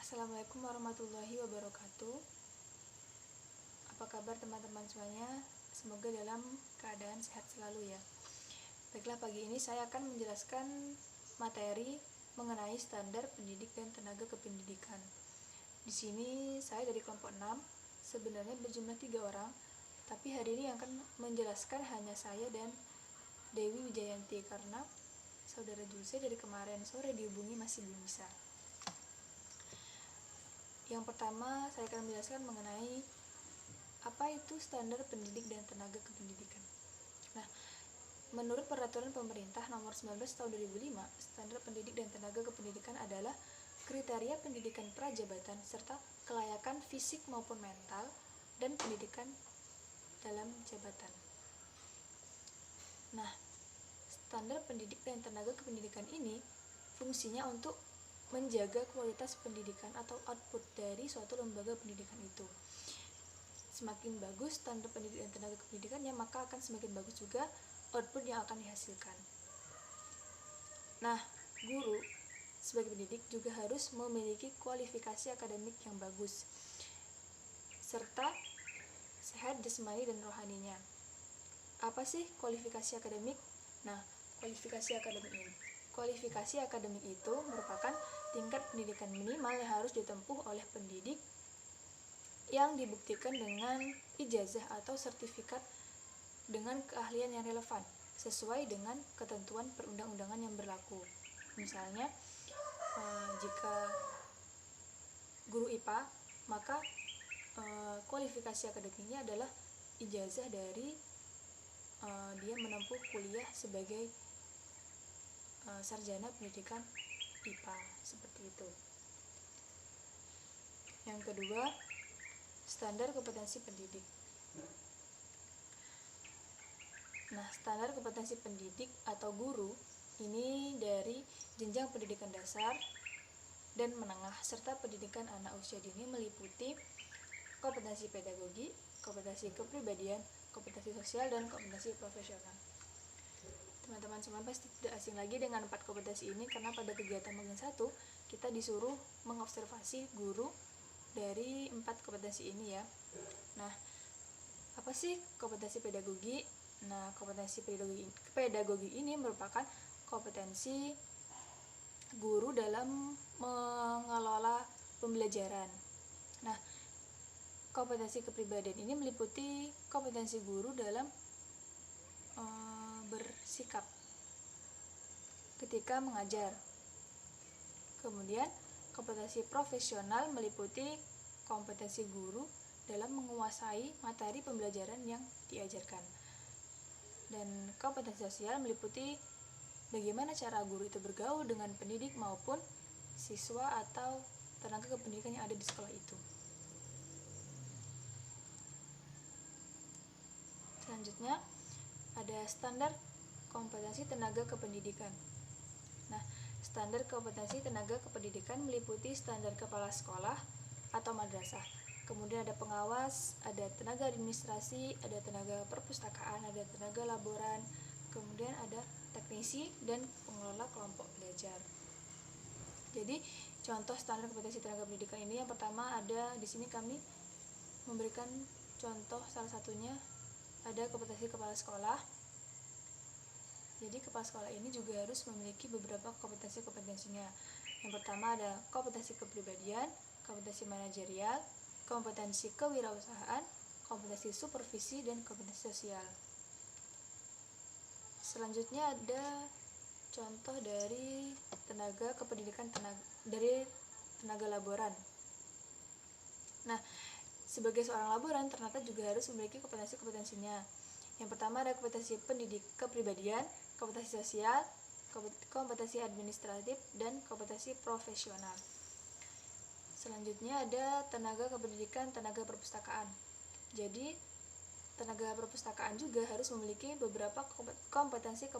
Assalamualaikum warahmatullahi wabarakatuh. Apa kabar teman-teman semuanya? Semoga dalam keadaan sehat selalu ya. Baiklah, pagi ini saya akan menjelaskan materi mengenai standar pendidik dan tenaga kependidikan. Di sini saya dari kelompok 6, sebenarnya berjumlah 3 orang, tapi hari ini yang akan menjelaskan hanya saya dan Dewi Wijayanti karena saudara Julse dari kemarin sore dihubungi masih belum bisa. Yang pertama, saya akan menjelaskan mengenai apa itu standar pendidik dan tenaga kependidikan. Nah, menurut peraturan pemerintah nomor 19 tahun 2005, standar pendidik dan tenaga kependidikan adalah kriteria pendidikan prajabatan serta kelayakan fisik maupun mental dan pendidikan dalam jabatan. Nah, standar pendidik dan tenaga kependidikan ini fungsinya untuk menjaga kualitas pendidikan atau output dari suatu lembaga pendidikan itu. Semakin bagus standar pendidik dan tenaga kependidikannya, maka akan semakin bagus juga output yang akan dihasilkan. Nah, guru sebagai pendidik juga harus memiliki kualifikasi akademik yang bagus serta sehat jasmani dan rohaninya. Apa sih kualifikasi akademik? Nah, kualifikasi akademik itu merupakan tingkat pendidikan minimal yang harus ditempuh oleh pendidik yang dibuktikan dengan ijazah atau sertifikat dengan keahlian yang relevan sesuai dengan ketentuan perundang-undangan yang berlaku. Misalnya, jika guru IPA, maka kualifikasi akademiknya adalah ijazah dari dia menempuh kuliah sebagai sarjana pendidikan IPA, seperti itu. Yang kedua, standar kompetensi pendidik. Nah, standar kompetensi pendidik atau guru ini dari jenjang pendidikan dasar dan menengah serta pendidikan anak usia dini meliputi kompetensi pedagogi, kompetensi kepribadian, kompetensi sosial, dan kompetensi profesional. Teman-teman semua pasti tidak asing lagi dengan 4 kompetensi ini karena pada kegiatan bagian 1 kita disuruh mengobservasi guru dari 4 kompetensi ini ya. Nah, apa sih kompetensi pedagogi? Nah, kompetensi pedagogi ini merupakan kompetensi guru dalam mengelola pembelajaran. Nah, kompetensi kepribadian ini meliputi kompetensi guru dalam bersikap ketika mengajar. Kemudian kompetensi profesional meliputi kompetensi guru dalam menguasai materi pembelajaran yang diajarkan. Dan kompetensi sosial meliputi bagaimana cara guru itu bergaul dengan pendidik maupun siswa atau tenaga kependidikan yang ada di sekolah itu. Selanjutnya ada standar kompetensi tenaga kependidikan. Nah, standar kompetensi tenaga kependidikan meliputi standar kepala sekolah atau madrasah. Kemudian ada pengawas, ada tenaga administrasi, ada tenaga perpustakaan, ada tenaga laboran, kemudian ada teknisi dan pengelola kelompok belajar. Jadi, contoh standar kompetensi tenaga pendidikan ini yang pertama ada di sini kami memberikan contoh salah satunya ada kompetensi kepala sekolah. Jadi kepala sekolah ini juga harus memiliki beberapa kompetensinya. Yang pertama ada kompetensi kepribadian, kompetensi manajerial, kompetensi kewirausahaan, kompetensi supervisi, dan kompetensi sosial. Selanjutnya ada contoh dari tenaga kependidikan dari tenaga laboran. Nah, sebagai seorang laboran ternyata juga harus memiliki kompetensinya. Yang pertama ada kompetensi pendidik kepribadian, kompetensi sosial, kompetensi administratif, dan kompetensi profesional. Selanjutnya ada tenaga kependidikan tenaga perpustakaan. Jadi tenaga perpustakaan juga harus memiliki beberapa kompetensi.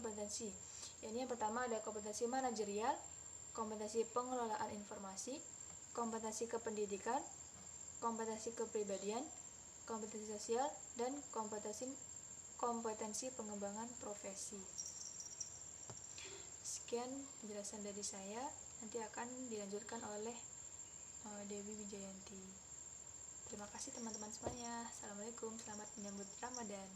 Yang pertama ada kompetensi manajerial, kompetensi pengelolaan informasi, kompetensi kependidikan, kompetensi kepribadian, kompetensi sosial, dan kompetensi pengembangan profesi. Sekian penjelasan dari saya, nanti akan dilanjutkan oleh Dewi Wijayanti. Terima kasih teman-teman semuanya. Assalamualaikum, selamat menyambut Ramadan.